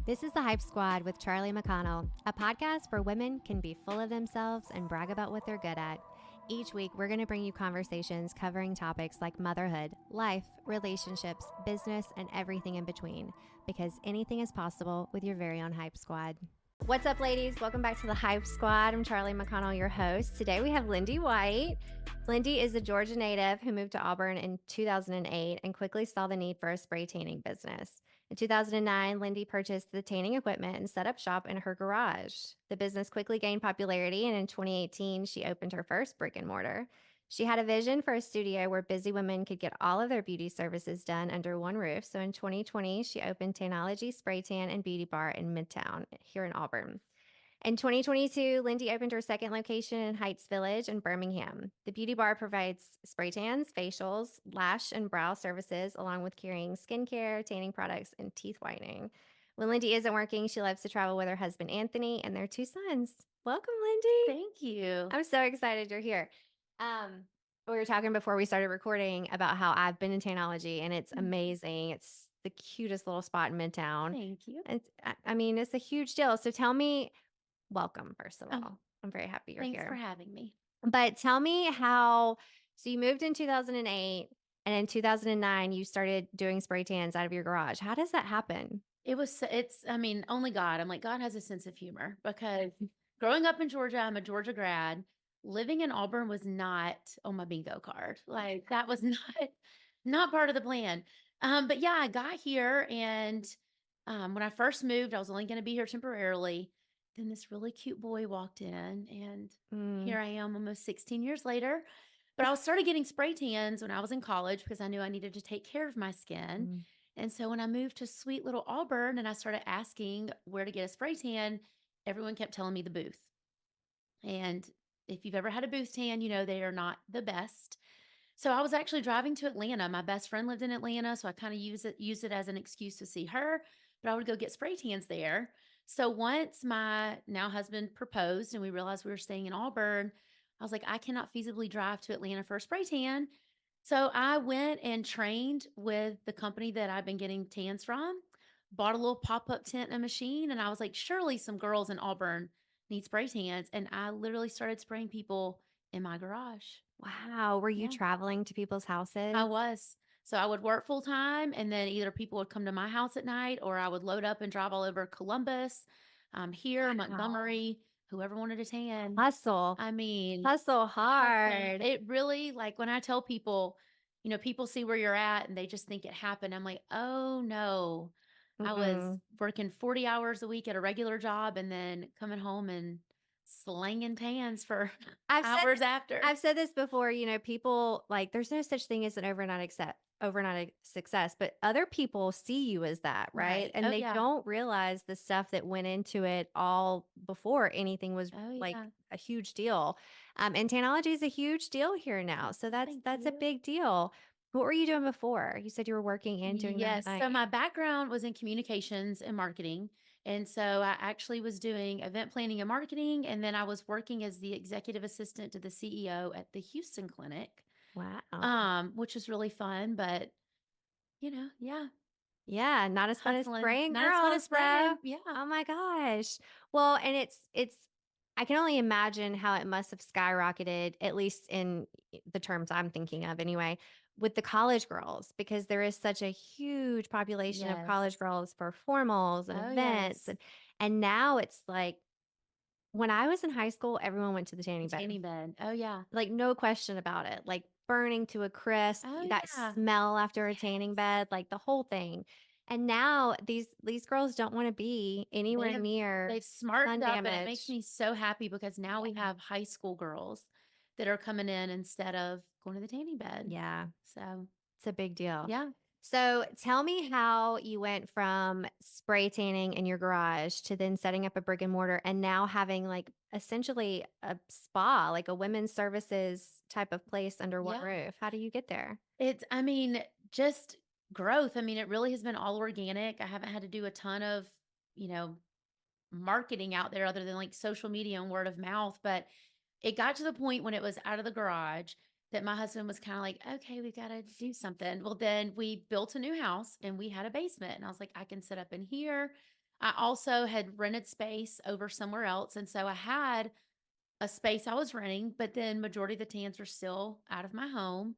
This is the Hype Squad with Charli McConnell, a podcast where women can be full of themselves and brag about what they're good at. Each week, we're going to bring you conversations covering topics like motherhood, life, relationships, business, and everything in between, because anything is possible with your very own Hype Squad. What's up, ladies? Welcome back to the Hype Squad. I'm Charli McConnell, your host. Today we have Lindy White. Lindy is a Georgia native who moved to Auburn in 2008 and quickly saw the need for a spray tanning business. In 2009, Lindy purchased the tanning equipment and set up shop in her garage. The business quickly gained popularity, and in 2018, she opened her first brick and mortar. She had a vision for a studio where busy women could get all of their beauty services done under one roof. So in 2020, she opened Tanology Spray Tan and Beauty Bar in Midtown here in Auburn. In 2022, Lindy opened her second location in Heights Village in Birmingham. The beauty bar provides spray tans, facials, lash and brow services, along with carrying skincare, tanning products, and teeth whitening. When Lindy isn't working, she loves to travel with her husband, Anthony, and their two sons. Welcome, Lindy. Thank you. I'm so excited you're here. We were talking before we started recording about how I've been in Tanology, and it's amazing. It's the cutest little spot in Midtown. Thank you. It's a huge deal. So tell me, welcome, first of all. I'm very happy you're Thanks here. for having me. But tell me so you moved in 2008, and in 2009, you started doing spray tans out of your garage. How does that happen? Only God. I'm like, God has a sense of humor because growing up in Georgia, I'm a Georgia grad. Living in Auburn was not on my bingo card. Like that was not part of the plan. But yeah, I got here and when I first moved, I was only going to be here temporarily. Then this really cute boy walked in and here I am almost 16 years later. But I started getting spray tans when I was in college because I knew I needed to take care of my skin. And so when I moved to sweet little Auburn and I started asking where to get a spray tan, everyone kept telling me the booth. And if you've ever had a booth tan, you know they are not the best. So I was actually driving to Atlanta. My best friend lived in Atlanta, so I kind of used it as an excuse to see her, but I would go get spray tans there. So once my now husband proposed and we realized we were staying in Auburn, I was like, I cannot feasibly drive to Atlanta for a spray tan. So I went and trained with the company that I've been getting tans from, bought a little pop-up tent and machine, and I was like, surely some girls in Auburn need spray tans. And I literally started spraying people in my garage. Wow. Were you traveling to people's houses? I was. So I would work full time and then either people would come to my house at night or I would load up and drive all over Columbus, here, Montgomery, whoever wanted a tan. Hustle. Hustle hard. It really, like when I tell people, people see where you're at and they just think it happened. I'm like, oh no. I was working 40 hours a week at a regular job and then coming home and slanging tans for hours after. I've said this before, people like there's no such thing as an overnight success, but other people see you as that, right? And they don't realize the stuff that went into it all before anything was like a huge deal. And Tanology is a huge deal here now. So that's a big deal. What were you doing before? You said you were working and doing that at night. So my background was in communications and marketing. And so I actually was doing event planning and marketing. And then I was working as the executive assistant to the CEO at the Houston clinic. Wow. Which was really fun, but Yeah, not as fun as spraying girls. Not as fun as spraying. Yeah. Oh my gosh. Well, and it's I can only imagine how it must have skyrocketed, at least in the terms I'm thinking of anyway, with the college girls, because there is such a huge population of college girls for formals and events. And now it's like when I was in high school, everyone went to the tanning bed. Tanning bed. Oh yeah. Like no question about it. Like burning to a crisp, that smell after a tanning bed, like the whole thing. And now these girls don't want to be anywhere near. They've smartened up, and it makes me so happy because now we have high school girls that are coming in instead of going to the tanning bed. Yeah. So it's a big deal. Yeah. So tell me how you went from spray tanning in your garage to then setting up a brick and mortar and now having like essentially a spa, like a women's services type of place under one roof. How do you get there? Just growth. It really has been all organic. I haven't had to do a ton of, marketing out there other than like social media and word of mouth. But it got to the point when it was out of the garage that my husband was kind of like, okay, we got to do something. Well, then we built a new house and we had a basement. And I was like, I can sit up in here. I also had rented space over somewhere else. And so I had a space I was renting, but then majority of the tans were still out of my home.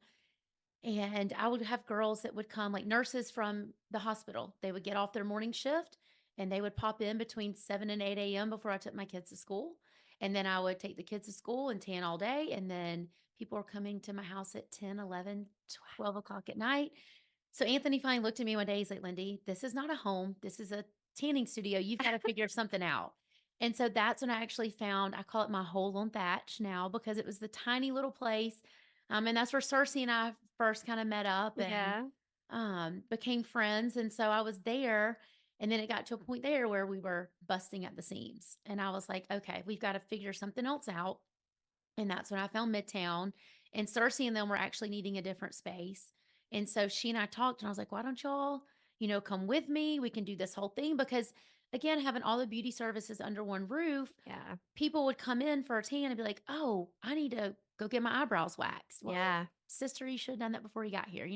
And I would have girls that would come, like nurses from the hospital. They would get off their morning shift and they would pop in between 7 and 8 a.m. before I took my kids to school. And then I would take the kids to school and tan all day. And then people were coming to my house at 10, 11, 12 o'clock at night. So Anthony finally looked at me one day. He's like, Lindy, this is not a home. This is a tanning studio. You've got to figure something out. And so that's when I actually found, I call it my hole on thatch now because it was the tiny little place. And that's where Cersei and I first kind of met up and Yeah. became friends. And so I was there. And then it got to a point there where we were busting at the seams. And I was like, okay, we've got to figure something else out. And that's when I found Midtown. And Cersei and them were actually needing a different space. And so she and I talked, and I was like, why don't y'all, come with me? We can do this whole thing. Because again, having all the beauty services under one roof, Yeah. people would come in for a tan and be like, oh, I need to go get my eyebrows waxed. Well, Yeah. sister, you should have done that before you got here?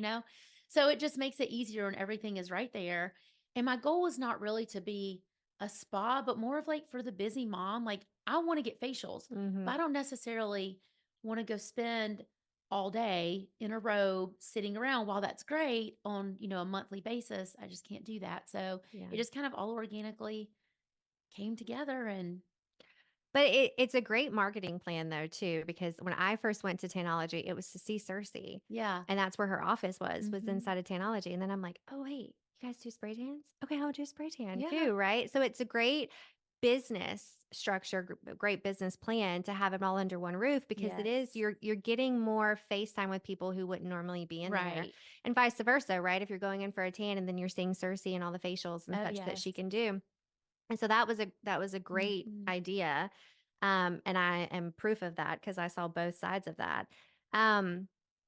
So it just makes it easier and everything is right there. And my goal was not really to be a spa, but more of like for the busy mom, like I want to get facials, Mm-hmm. but I don't necessarily want to go spend all day in a robe sitting around. While that's great on, a monthly basis, I just can't do that. So Yeah. it just kind of all organically came together and But it's a great marketing plan though too, because when I first went to Tanology, it was to see Cersei, yeah. and that's where her office was Mhm. inside of Tanology. And then I'm like, oh wait, you guys do spray tans? Okay, I'll do a spray tan Yeah. too, right? So it's a great business structure, great business plan to have it all under one roof because it is Yes. you're getting more face time with people who wouldn't normally be in there, Right. and vice versa, right? If you're going in for a tan and then you're seeing Cersei and all the facials and Oh, such that she yes. can do. And so that was a great Mhm. idea. And I am proof of that because I saw both sides of that. Um,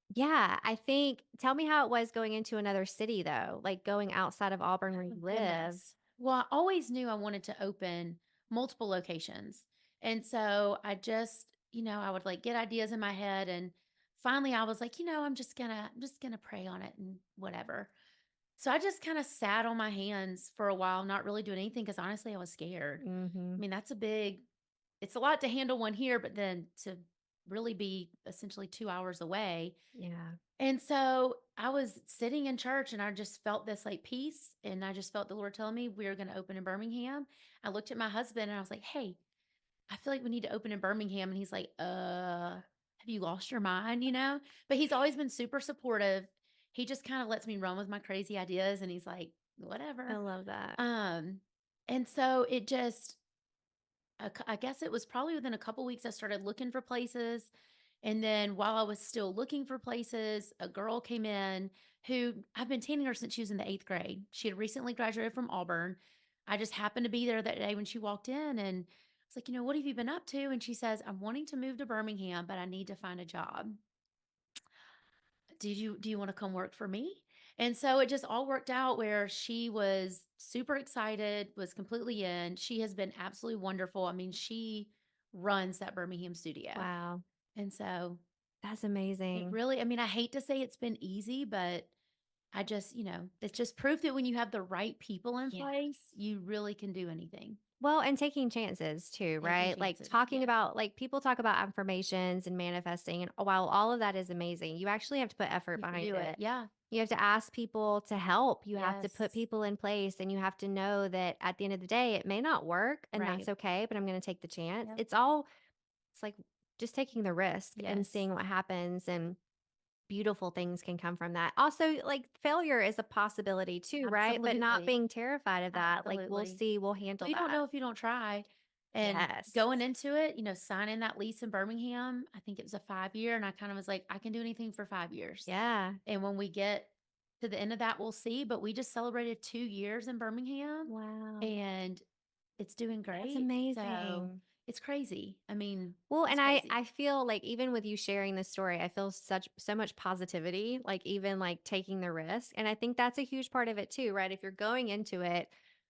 yeah, I think tell me how it was going into another city though, like going outside of Auburn where you Oh, live. goodness. Well, I always knew I wanted to open multiple locations. And so I would like get ideas in my head and finally I was like, I'm just gonna pray on it and whatever. So I just kind of sat on my hands for a while, not really doing anything because honestly I was scared. I Mhm. mean, it's a lot to handle one here, but then to really be essentially 2 hours away. Yeah. And so I was sitting in church and I just felt this like peace. And I just felt the Lord telling me we're going to open in Birmingham. I looked at my husband and I was like, hey, I feel like we need to open in Birmingham. And he's like, have you lost your mind? But he's always been super supportive. He just kind of lets me run with my crazy ideas. And he's like, I whatever. love that. Um, and so I guess it was probably within a couple weeks I started looking for places. And then while I was still looking for places, a girl came in who I've been tanning her since she was in the 8th grade. She had recently graduated from Auburn. I just happened to be there that day when she walked in and I was like, what have you been up to? And she says, I'm wanting to move to Birmingham, but I need to find a job. Do you want to come work for me? And so it just all worked out where she was super excited, was completely in. She has been absolutely wonderful. I mean, she runs that Birmingham studio. Wow. And so That's it amazing. really, I mean, I hate to say it's been easy, but I just, it's just proof that when you have the right people in Yeah. place, you really can do anything. Well, and taking chances too, Taking right? Like chances. talking Yes. about, like people talk about affirmations and manifesting. And while all of that is amazing, you actually have to put effort You can behind do it. it. Yeah. You have to ask people to help. You have to Yes. put people in place and you have to know that at the end of the day, it may not work and Right. that's okay, but I'm going to take the chance. Yep. It's like just taking the risk and Yes. seeing what happens. And beautiful things can come from that. Also, like failure is a possibility too, right? But not Absolutely. being terrified of that. Like we'll Absolutely. see, we'll Well, handle you don't that. know if you don't try. And Yes. going into it, signing that lease in Birmingham, I think it was a 5 year. And I kind of was like, I can do anything for 5 years. Yeah. And when we get to the end of that, we'll see. But we just celebrated 2 years in Birmingham Wow. and it's doing That's great. So amazing. it's crazy. I mean, Well, it's and I crazy. I feel like even with you sharing this story, I feel so much positivity, like even like taking the risk. And I think that's a huge part of it too, right? If you're going into it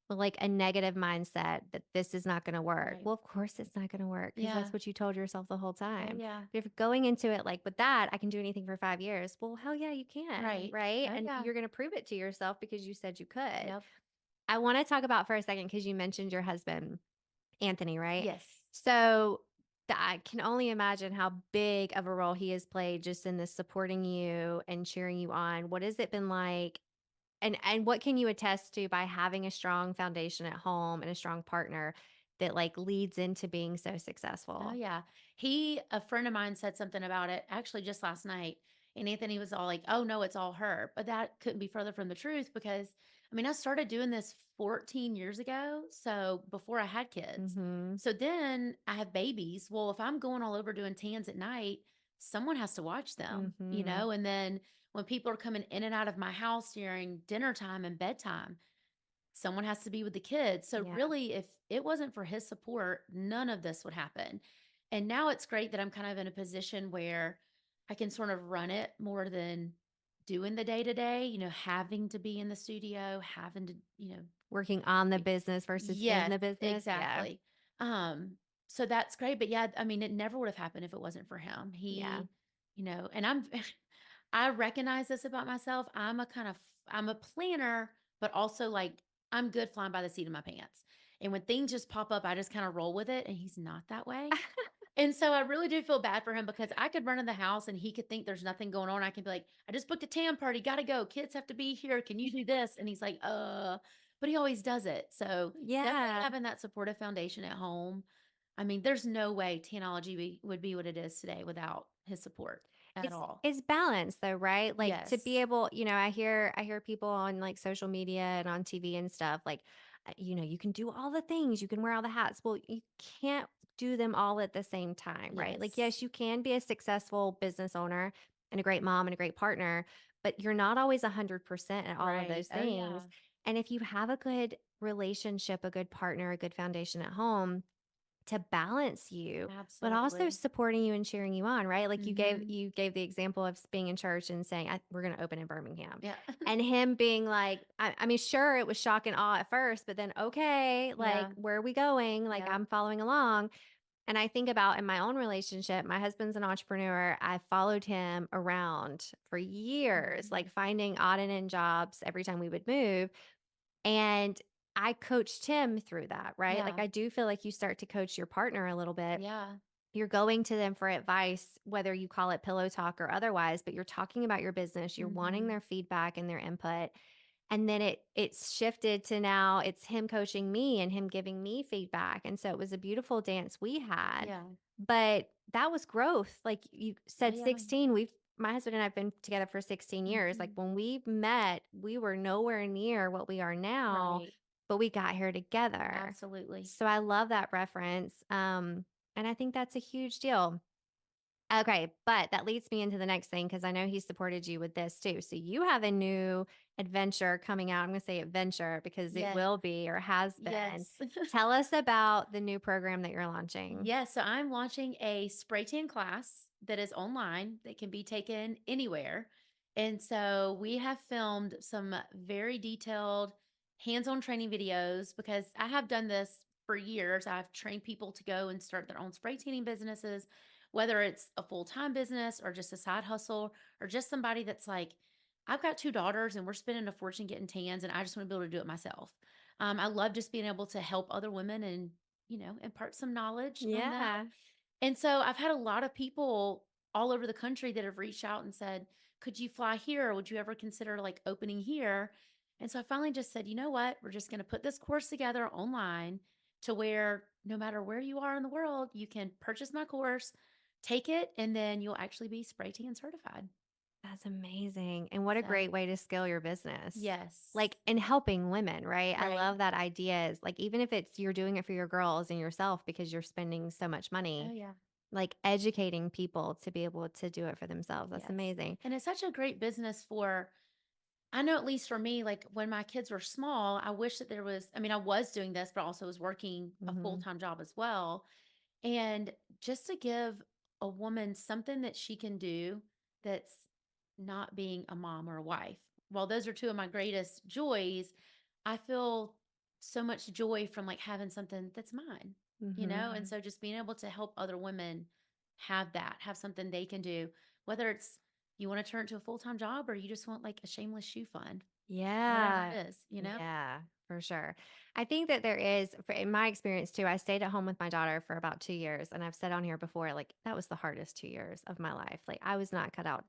with like a negative mindset that this is not going to work. Right. Well, of course it's not going to work because Yeah. that's what you told yourself the whole Oh, time. yeah. But if you're going into it like with that, I can do anything for 5 years. Well, hell yeah, you can, Right. right? Oh, And yeah. you're going to prove it to yourself because you said you could. Yep. I want to talk about for a second because you mentioned your husband, Anthony, right? Yes. So I can only imagine how big of a role he has played just in this supporting you and cheering you on. What has it been like? And what can you attest to by having a strong foundation at home and a strong partner that like leads into being so Oh successful? yeah. A friend of mine said something about it actually just last night. And Anthony was all like, oh no, it's all her. But that couldn't be further from the truth because I started doing this 14 years ago. So before I had kids. Mhm. So then I have babies. Well, if I'm going all over doing tans at night, someone has to watch them, Mhm. and then when people are coming in and out of my house during dinner time and bedtime, someone has to be with the kids. So Yeah. really, if it wasn't for his support, none of this would happen. And now it's great that I'm kind of in a position where I can sort of run it more than doing the day to day, having to be in the studio, having to, Working on the business versus in yes, the business. Yeah. exactly. Um, so that's great. But yeah, it never would have happened if it wasn't for him. Yeah. And I'm I recognize this about myself. I'm a planner, but also like I'm good flying by the seat of my pants. And when things just pop up, I just kind of roll with it. And he's not that way. And so I really do feel bad for him because I could run in the house and he could think there's nothing going on. I can be like, I just booked a tan party, gotta go. Kids have to be here. Can you do this? And he's like, but he always does it. So definitely Yeah. having that supportive foundation at home. There's no way Tanology would be what it is today without his support at all. It's balance though, right? Like to be Yes. able, I hear people on like social media and on TV and stuff like you can do all the things, you can wear all the hats. Well, you can't do them all at the same time, right? Like Yes. yes, you can be a successful business owner and a great mom and a great partner, but you're not always 100% at all of Right. those Oh, things. yeah. And if you have a good relationship, a good partner, a good foundation at home, to balance you, but also Absolutely. supporting you and cheering you on, right? Like Mhm. you gave the example of being in church and saying, "We're going to open in Birmingham," Yeah. and him being like, I mean, sure, it was shock and awe at first, but then okay, like Yeah. where are we going? Like Yep. I'm following along. And I think about in my own relationship, my husband's an entrepreneur. I followed him around for years, like Mhm. finding odd and end jobs every time we would move. And I coached him through that, right? Like Yeah. I do feel like you start to coach your partner a little bit. Yeah. You're going to them for advice, whether you call it pillow talk or otherwise, but you're talking about your business, you're wanting Mhm. their feedback and their input. And then it's shifted to now it's him coaching me and him giving me feedback. And so it was a beautiful dance we had. Yeah. But that was growth. Like you Oh, said yeah. 16, my husband and I've been together for 16 years. Like Mhm. when we met, we were nowhere near what we are now, Right. but we got here together. Absolutely. So I love that reference. And I think that's a huge deal. Okay, but that leads me into the next thing because I know he supported you with this too. So you have a new adventure coming out. I'm going to say adventure because it Yes. will be or has been. Yes. Tell us about the new program that you're launching. Yes, so I'm launching a spray tan class that is online that can be taken anywhere. And so we have filmed some very detailed hands-on training videos because I have done this for years. I've trained people to go and start their own spray tanning businesses, whether it's a full-time business or just a side hustle or just somebody that's like, I've got two daughters and we're spending a fortune getting tans and I just want to be able to do it myself. I love just being able to help other women and impart some knowledge on that. Yeah. And so I've had a lot of people all over the country that have reached out and said, could you fly here? Or would you ever consider like opening here? And so I finally just said, you know what? We're just going to put this course together online to where no matter where you are in the world, you can purchase my course, take it, and then you'll actually be spray tan certified. That's amazing. And what a So, great way to scale your business. yes. Like in helping women, right? I Right. love that idea is like even if it's you're doing it for your girls and yourself because you're spending so much Oh, money, yeah. like educating people to be able to do it for themselves. That's Yes. amazing. And it's such a great business for I know at least for me, like when my kids were small, I wish that I was doing this, but also was working a full Mhm. time job as well. And just to give a woman something that she can do that's not being a mom or a wife. While those are two of my greatest joys, I feel so much joy from like having something that's mine. And Mhm. so just being able to help other women have that, have something they can do, whether it's you want to turn it to a full time job or you just want like a shameless shoe fund, whatever Yeah. it is. Yeah. For sure. I think that there is, in my experience too, I stayed at home with my daughter for about 2 years. And I've said on here before, like, that was the hardest 2 years of my life. Like, I was not cut out.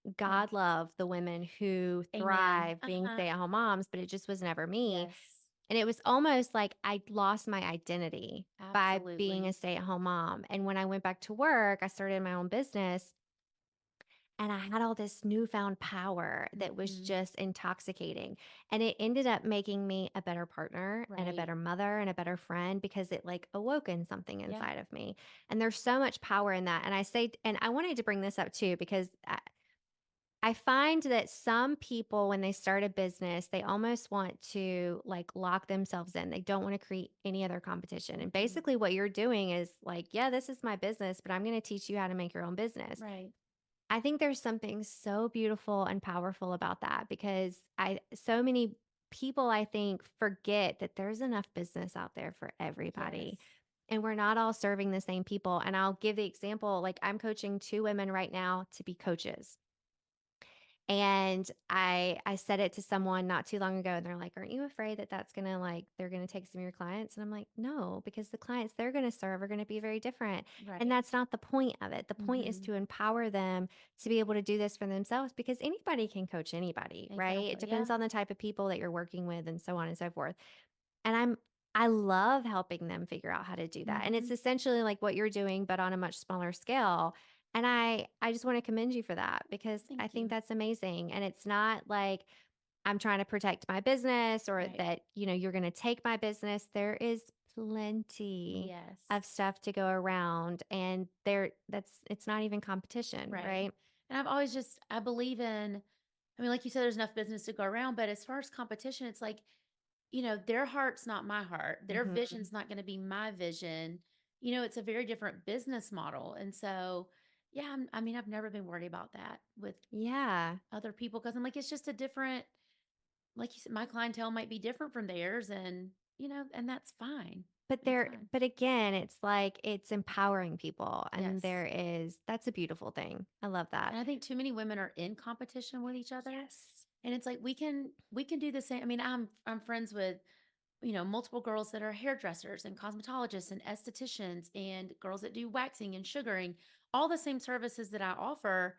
Yeah. God love the women who Amen. thrive being stay at home moms, but it just was never me. Yes. And it was almost like I lost my identity by being a Absolutely. stay at home mom. And when I went back to work, I started my own business and I had all this newfound power that was Hmm. just intoxicating. And it ended up making me a better partner and a Right. better mother and a better friend because it like awoken something Yeah. inside of me. And there's so much power in that. And I say, and I wanted to bring this up too, because I find that some people, when they start a business, they almost want to like lock themselves in. They don't want to create any other competition. And Hmm. basically, what you're doing is like, yeah, this is my business, but I'm going to teach you how to make your own business. Right. I think there's something so beautiful and powerful about that because so many people I think forget that there's enough business out there for Yes. everybody. And we're not all serving the same people. And I'll give the example like I'm coaching two women right now to be coaches. And I said it to someone not too long ago, and they're like, "Aren't you afraid that that's gonna like they're gonna take some of your clients?" And I'm like, "No, because the clients they're gonna serve are gonna be very different, and Right. that's not the point of it. The point is Hmm. to empower them to be able to do this for themselves because anybody can coach anybody, right? It Exactly. Yeah. depends on the type of people that you're working with, and so on and so forth. And I love helping them figure out how to do that. And it's Hmm. essentially like what you're doing, but on a much smaller scale. And I just want to commend you for that because I Thank think you. that's amazing. And it's not like I'm trying to protect my business or Right. that, you're going to take my business. There is plenty Yes. of stuff to go around and it's not even competition, Right. right? And I've always just, I believe in, I mean, like you said, there's enough business to go around, but as far as competition, it's like, their heart's not my heart. Their Mhm. vision's not going to be my vision. It's a very different business model. And so, yeah, I mean, I've never been worried about that with Yeah. other people because I'm like, it's just a different, like you said, my clientele might be different from theirs. And that's fine. But That's fine. again, it's like it's empowering people and Yes. that's a beautiful thing. I love that. And I think too many women are in competition with each other. Yes. And it's like we can do the same. I mean, I'm friends with, multiple girls that are hairdressers and cosmetologists and estheticians and girls that do waxing and sugaring, all the same services that I offer.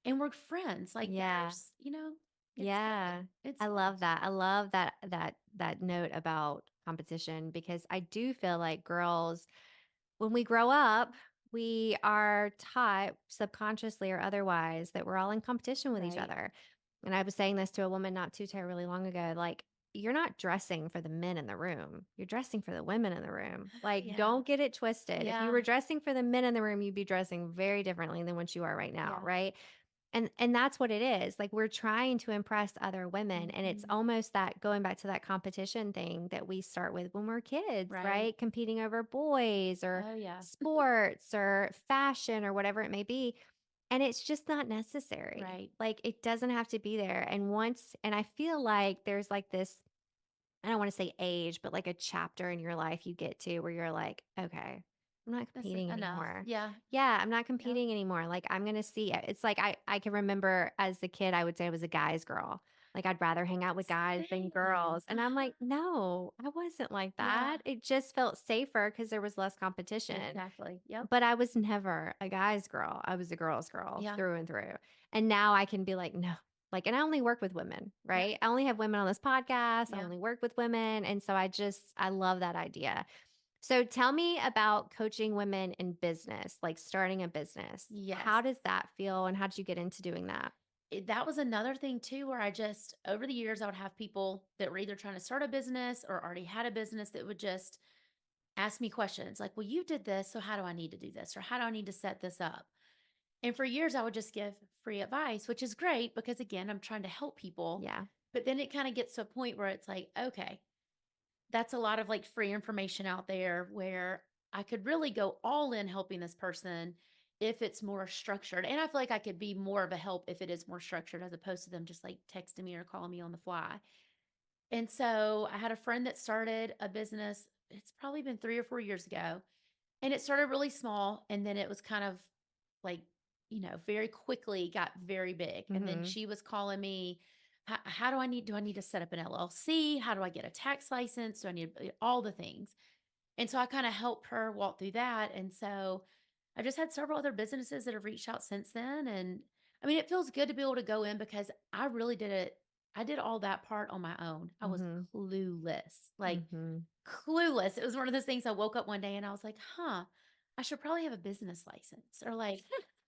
And we're friends. Like Yeah. it's fun. Yeah. It's I fun. love that. I love that note about competition because I do feel like girls when we grow up, we are taught subconsciously or otherwise that we're all in competition with each Right. other. And I was saying this to a woman not too terribly long ago like, you're not dressing for the men in the room. You're dressing for the women in the room. Like, Yeah. don't get it twisted. If you Yeah. were dressing for the men in the room, you'd be dressing very differently than what you are right now, Yeah. right? And that's what it is. Like we're trying to impress other women and it's Hmm. almost that going back to that competition thing that we start with when we're kids, Right. right? Competing over boys or Oh yeah. sports or fashion or whatever it may be. And it's just not necessary. Right. Like it doesn't have to be there. And I feel like there's like this I don't want to say age, but like a chapter in your life you get to where you're like, okay, I'm not That's competing enough. anymore. Yeah. Yeah, I'm not Yep. competing anymore. Like I'm gonna see it. It's like I can remember as a kid, I would say I was a guy's girl. Like I'd rather hang out with guys than Same. girls. And I'm like, no, I wasn't like Yeah. that. It just felt safer because there was less competition. Exactly. Yep. But I was never a guy's girl. I was a girl's girl Yeah. through and through. And now I can be like, no. Like, and I only work with women, Yeah. right? I only have women on this podcast. I Yeah. only work with women. And so I love that idea. So tell me about coaching women in business, like starting a business. Yes. How does that feel? And how did you get into doing that? That was another thing too, where I just, over the years, I would have people that were either trying to start a business or already had a business that would just ask me questions like, well, you did this. So how do I need to do this? Or how do I need to set this up? And for years, I would just give free advice, which is great because, again, I'm trying to help people. Yeah. But then it kind of gets to a point where it's like, okay, that's a lot of like free information out there where I could really go all in helping this person if it's more structured. And I feel like I could be more of a help if it is more structured as opposed to them just like texting me or calling me on the fly. And so I had a friend that started a business. It's probably been 3 or 4 years ago. And it started really small. And then it was kind of like, very quickly got very big. And then Mm-hmm. she was calling me how do I need to set up an LLC? How do I get a tax license? Do I need all the things? And so I kind of helped her walk through that. And so I've just had several other businesses that have reached out since then. And I mean, it feels good to be able to go in because I really did it. I did all that part on my own. I was Mhm. clueless, like Mhm. clueless. It was one of those things I woke up one day and I was like, huh, I should probably have a business license or like,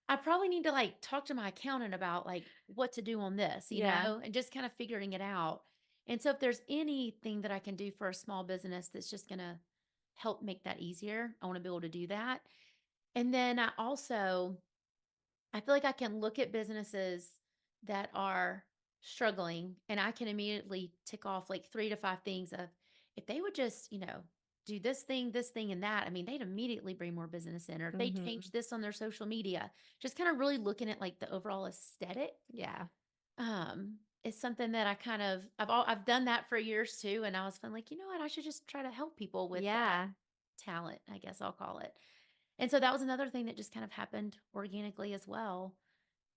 I probably need to like talk to my accountant about like what to do on this, Yeah. and just kind of figuring it out. And so if there's anything that I can do for a small business that's just going to help make that easier, I want to be able to do that. And then I feel like I can look at businesses that are struggling and I can immediately tick off like 3 to 5 things of if they would just, do this thing, and that, I mean, they'd immediately bring more business in. Or if they change Mhm. this on their social media, just kind of really looking at like the overall aesthetic, Yeah. is something that I've done that for years too. And I was feeling like, you know what, I should just try to help people with that Yeah. talent, I guess I'll call it. And so that was another thing that just kind of happened organically as well,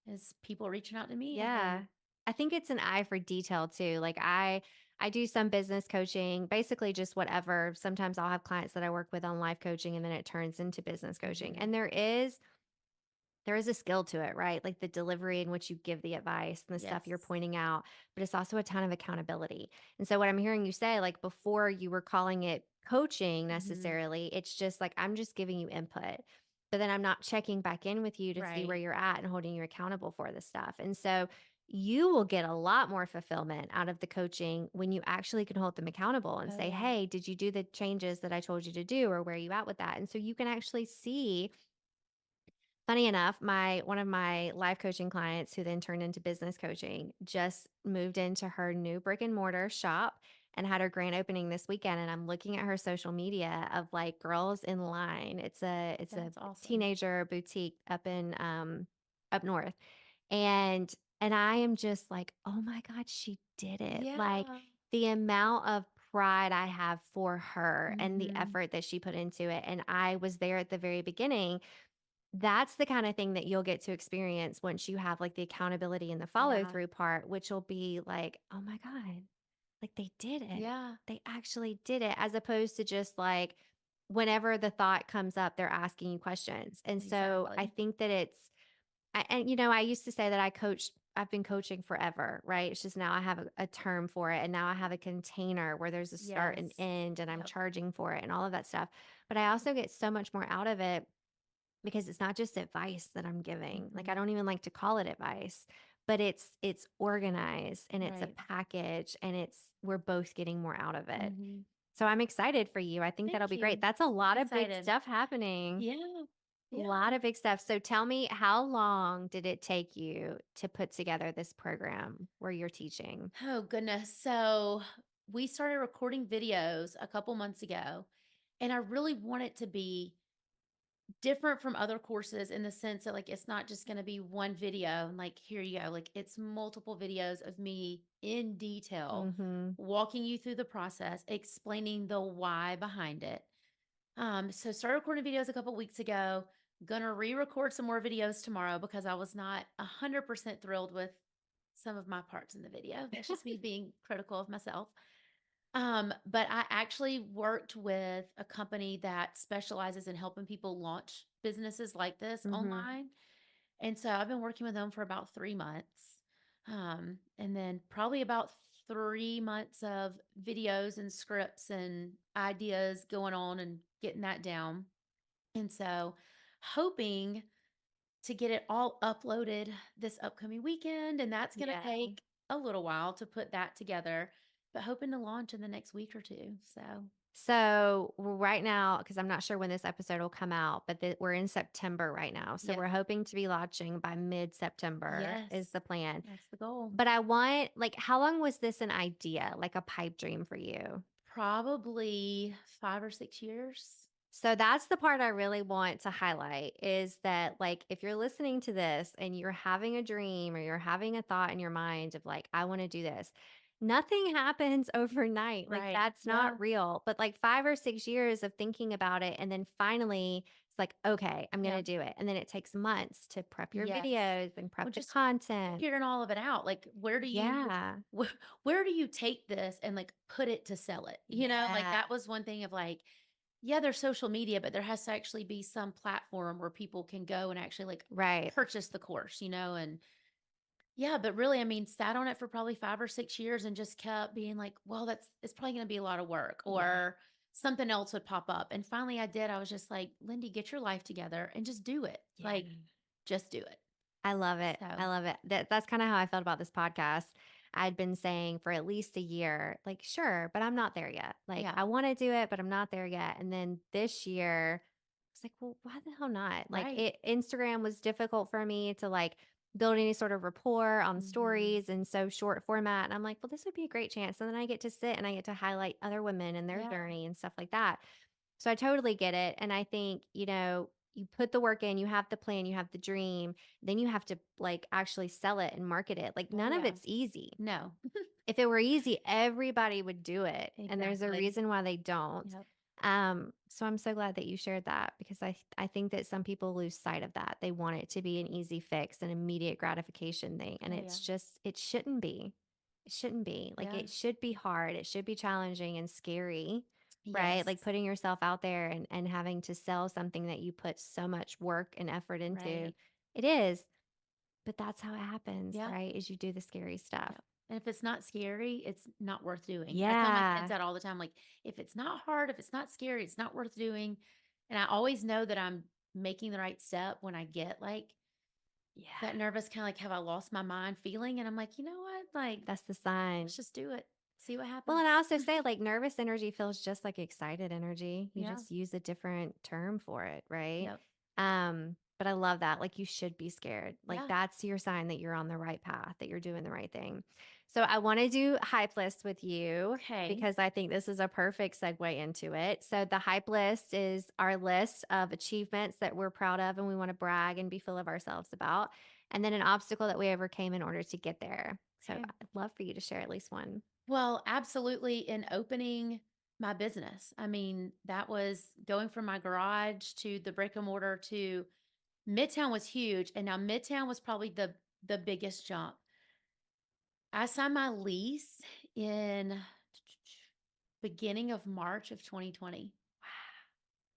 is people reaching out to me and Yeah. I think it's an eye for detail too. Like I do some business coaching, basically just whatever. Sometimes I'll have clients that I work with on life coaching and then it turns into business coaching. Mhm. And there is a skill to it, right? Like the delivery in which you give the advice and the stuff you're Yes. pointing out, but it's also a ton of accountability. And so, what I'm hearing you say, like before you were calling it coaching Mhm. necessarily, it's just like I'm just giving you input, but then I'm not checking back in with you to see where Right. you're at and holding you accountable for this stuff. And so, you will get a lot more fulfillment out of the coaching when you actually can hold them accountable and Oh, say, yeah. hey, did you do the changes that I told you to do, or where are you at with that? And so, you can actually see. Funny enough, my one of my life coaching clients who then turned into business coaching just moved into her new brick and mortar shop and had her grand opening this weekend, and I'm looking at her social media of like girls in line. It's a That's awesome. teenager boutique up north. And I am just like, "Oh my god, she did it." Like Yeah. the amount of pride I have for her and the Mhm. effort that she put into it, and I was there at the very beginning. That's the kind of thing that you'll get to experience once you have, like, the accountability and the follow Yeah. through part, which will be like, "Oh my god, like, they did it. Yeah. They actually did it," as opposed to just, like, whenever the thought comes up, they're asking you questions. And so I Exactly. think that I used to say that I've been coaching forever, right? It's just now I have a term for it, and now I have a container where there's a start and Yes. end, and I'm Yep. charging for it and all of that stuff. But I also get so much more out of it because it's not just advice that I'm giving. Like I Mhm. don't even like to call it advice, but it's organized and it's a Right. package and we're both getting more out of it. Mhm. So I'm excited for you. I think that'll Thank be great. you. That's a lot I'm of big excited. stuff happening. Yeah. A Yeah. lot of big stuff. So tell me, how long did it take you to put together this program where you're teaching? Oh, goodness. So we started recording videos a couple months ago, and I really want it to be different from other courses in the sense that like it's not just going to be one video and like here you go, like it's multiple videos of me in detail Mhm. walking you through the process, explaining the why behind it. So started recording videos a couple weeks ago. Gonna re-record some more videos tomorrow because I was not 100% thrilled with some of my parts in the video. That's just me being critical of myself. But I actually worked with a company that specializes in helping people launch businesses like this Mhm. online. And so I've been working with them for about 3 months. And then probably about 3 months of videos and scripts and ideas going on and getting that down. And so hoping to get it all uploaded this upcoming weekend. And that's going to Yeah. take a little while to put that together, but hoping to launch in the next week or two. So, So right now, because I'm not sure when this episode will come out, but we're in September right now. So yes, we're hoping to be launching by mid-September is yes, the plan. that's the goal. But I want, like, how long was this an idea, like a pipe dream for you? Probably 5 or 6 years. So that's the part I really want to highlight is that, like, if you're listening to this and you're having a dream or you're having a thought in your mind of, like, I want to do this, nothing happens overnight. Like Right. that's Yeah. not real. But like 5 or 6 years of thinking about it and then finally it's like, okay, I'm going to Yep. do it. And then it takes months to prep your Yes. videos and Well, prep the just content. figuring all of it out. Like, Yeah. where do you take this and like put it to sell it? Like Yeah. that was one thing of like, yeah, there's social media, but there has to actually be some platform where people can go and actually like Right. purchase the course, and yeah, but really, I mean, sat on it for probably 5 or 6 years and just kept being like, well, it's probably going to be a lot of work Yeah. or something else would pop up. And finally I did. I was just like, Lindy, get your life together and just do it. Yeah. Like, just do it. I love it. I So, love it. That's kind of how I felt about this podcast. I'd been saying for at least a year, like, sure, but I'm not there yet. Like, yeah, I want to do it, but I'm not there yet. And then this year, it's like, well, why the hell not? Like, right. Instagram was difficult for me to like build any sort of rapport on Hmm. stories and so short format. And I'm like, well, this would be a great chance. And then I get to sit and I get to highlight other women and their Yeah, journey and stuff like that. So I totally get it. And I think, you put the work in, you have the plan, you have the dream, then you have to like actually sell it and market it. Like oh, none of yeah. it's easy. No, If it were easy, everybody would do it. And there's a exactly. reason why they don't. Yep. So I'm so glad that you shared that because I think that some people lose sight of that. They want it to be an easy fix, an immediate gratification thing. And Oh, yeah. it's just, it shouldn't be. It shouldn't be. Like Yeah. it should be hard. It should be challenging and scary, right? Yes. Like putting yourself out there and having to sell something that you put so much work and effort into. Right. It is, but that's how it happens, Yeah. right? Is you do the scary stuff. Yep. And if it's not scary, it's not worth doing. I tell my kids Yeah. that all the time. Like, if it's not hard, if it's not scary, it's not worth doing. And I always know that I'm making the right step when I get like Yeah. that nervous, kind of like, have I lost my mind feeling? And I'm like, you know what? Like, That's the sign. let's just do it. See what Well, happens. and I also say like nervous energy feels just like excited energy. You Yeah. just use a different term for it, right? Yep. But I love that. Like you should be scared. Like Yeah. that's your sign that you're on the right path, that you're doing the right thing. So I want to do hype list with you Okay. because I think this is a perfect segue into it. So the hype list is our list of achievements that we're proud of and we want to brag and be full of ourselves about. And then an obstacle that we overcame in order to get there. So Okay. I'd love for you to share at least one. Well, absolutely. In opening my business, I mean, that was going from my garage to the brick and mortar to Midtown was huge. And now Midtown was probably the biggest jump. I signed my lease in beginning of March of 2020.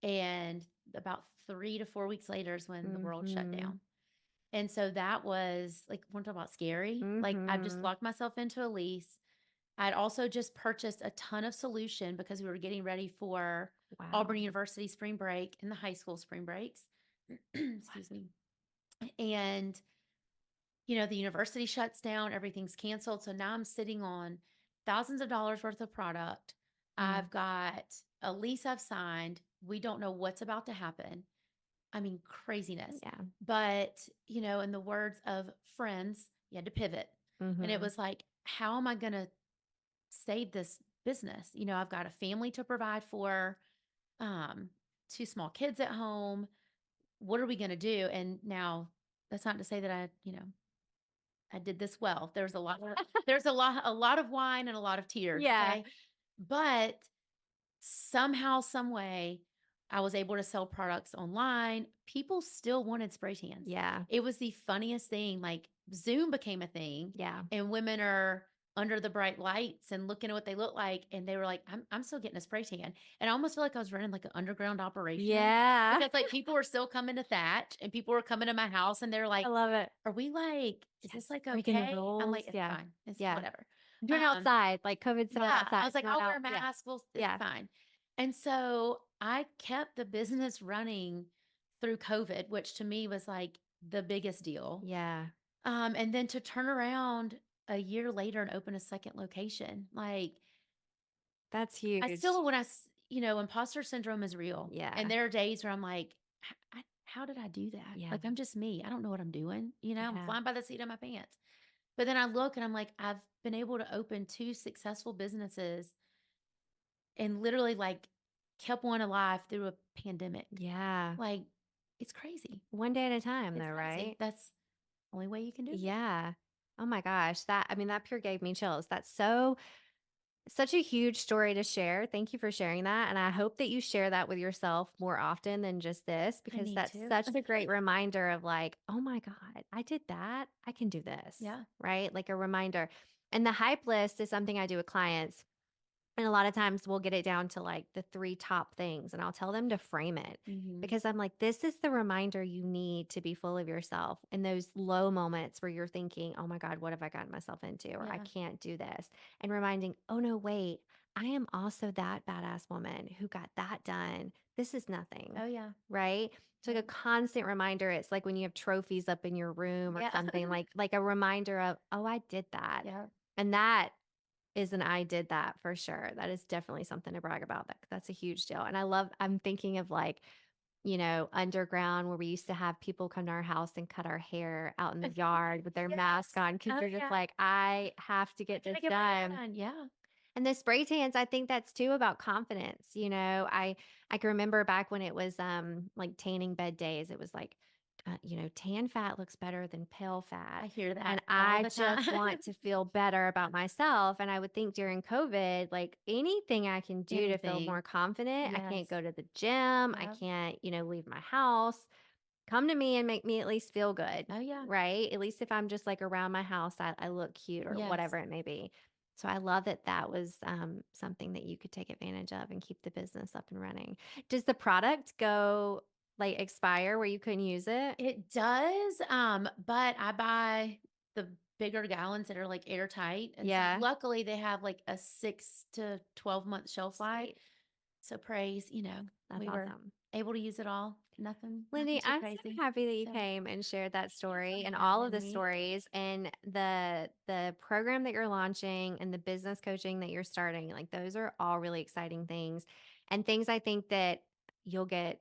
And about 3 to 4 weeks later is when the world shut Mm-hmm. down. And so that was like, want to talk about scary? Like, I've just Mm-hmm. locked myself into a lease. I'd also just purchased a ton of solution because we were getting ready for Auburn Wow. University spring break and the high school spring breaks. Wow. Excuse me. And, the university shuts down, everything's canceled. So now I'm sitting on thousands of dollars worth of product. Mm. I've got a lease I've signed. We don't know what's about to happen. I mean, craziness. Yeah. But, in the words of friends, you had to pivot. And it Mm-hmm. was like, how am I going to save this business? I've got a family to provide for, um, two small kids at home. What are we going to do? And now that's not to say that I did this well. There's a lot of wine and a lot of tears. Yeah. Okay. But somehow, some way, I was able to sell products online. People still wanted spray tans. Yeah. It was the funniest thing. Like Zoom became a thing, Yeah. and women are under the bright lights and looking at what they look like, and they were like, "I'm still getting a spray tan." And I almost feel like I was running like an underground operation Yeah. because like people were still coming to Thatch, and people were coming to my house, and they're I like, love it. "Are we like? Is Yes. this like Breaking the okay?" I'm rules. like, "It's Yeah. fine. It's Yeah. whatever." Doing Um, outside, like COVID said yeah, I outside, was like, not "I'll wear a out. Yeah. mask, it's Yeah. fine." And so, I kept the business running through COVID, which to me was like the biggest deal. Yeah. And then to turn around a year later and open a second location, like, That's I huge. still imposter syndrome is real, and Yeah. there are days where I'm like, How did I do that? Yeah. Like, I'm just me. I don't know what I'm doing, I'm Yeah. flying by the seat of my pants." But then I look and I'm like, I've been able to open 2 successful businesses and literally, like, kept one alive through a pandemic. Yeah. Like, it's crazy. One day at a time It's though, crazy. right? That's the only way you can do it. Yeah. Oh my gosh, that pure gave me chills. That's such a huge story to share. Thank you for sharing that, and I hope that you share that with yourself more often than just this, I because need that's to. such a great reminder of like, "Oh my god, I did that. I can do this." Yeah. Right? Like a reminder. And the hype list is something I do with clients. And a lot of times we'll get it down to like the 3 top things, and I'll tell them to frame it Hmm. because I'm like, this is the reminder you need to be full of yourself in those low moments where you're thinking, oh my God, what have I gotten myself into? Or I Yeah. can't do this. And reminding, oh no, wait, I am also that badass woman who got that done. This is nothing. Oh, yeah. Right. It's like Yeah. a constant reminder. It's like when you have trophies up in your room or Yeah. something, like a reminder of, oh, I did that. Yeah. And that is an I did that for sure. That is definitely something to brag about. That's a huge deal. And I'm thinking of like, underground where we used to have people come to our house and cut our hair out in the yard with their mask Yes. on because Oh, they're just yeah. like, I have to I get gotta this get my hair done. done. Yeah. And the spray tans, I think that's too about confidence. I can remember back when it was like tanning bed days. It was like, tan fat looks better than pale I fat. hear that And all I the just time. want to feel better about myself. And I would think during COVID, like anything I can do to feel more Anything. confident. I can't Yes. go to the gym. I Yeah. can't, leave my house. Come to me and make me at least feel good, Oh, yeah. right? At least if I'm just like around my house, I look cute or Yes. whatever it may be. So I love that that was something that you could take advantage of and keep the business up and running. Does the product go like expire where you couldn't use it? It does, but I buy the bigger gallons that are, like, airtight, and so Yeah. luckily, they have, like, a 6 to 12-month shelf life, Sweet. so praise, That's we were awesome. able to use it all. Nothing Lindy, too I'm so crazy. happy that you So, came and shared that thank you for story and all of having the me. stories and the program that you're launching and the business coaching that you're starting. Like those are all really exciting things and things I think that you'll get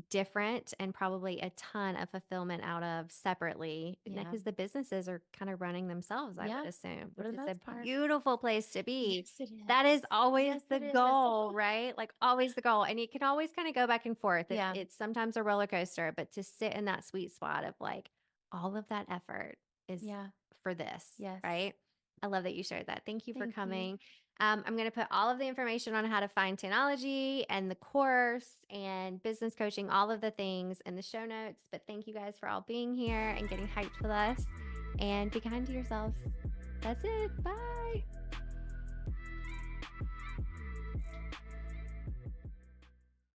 different and probably a ton of fulfillment out of separately Yeah. because the businesses are kind of running themselves, I Yeah, would assume, for which the is a most part. beautiful place to be. Yes, it That is. is always Yes, the it is. goal, right? Like always the goal. And you can always kind of go back and forth. Yeah. It's sometimes a roller coaster, but to sit in that sweet spot of like all of that effort is Yeah. for this, Yes. right? I love that you shared that. Thank you for Thank you. coming. I'm going to put all of the information on how to find Tanology and the course and business coaching, all of the things in the show notes. But thank you guys for all being here and getting hyped with us. And be kind to yourselves. That's it. Bye.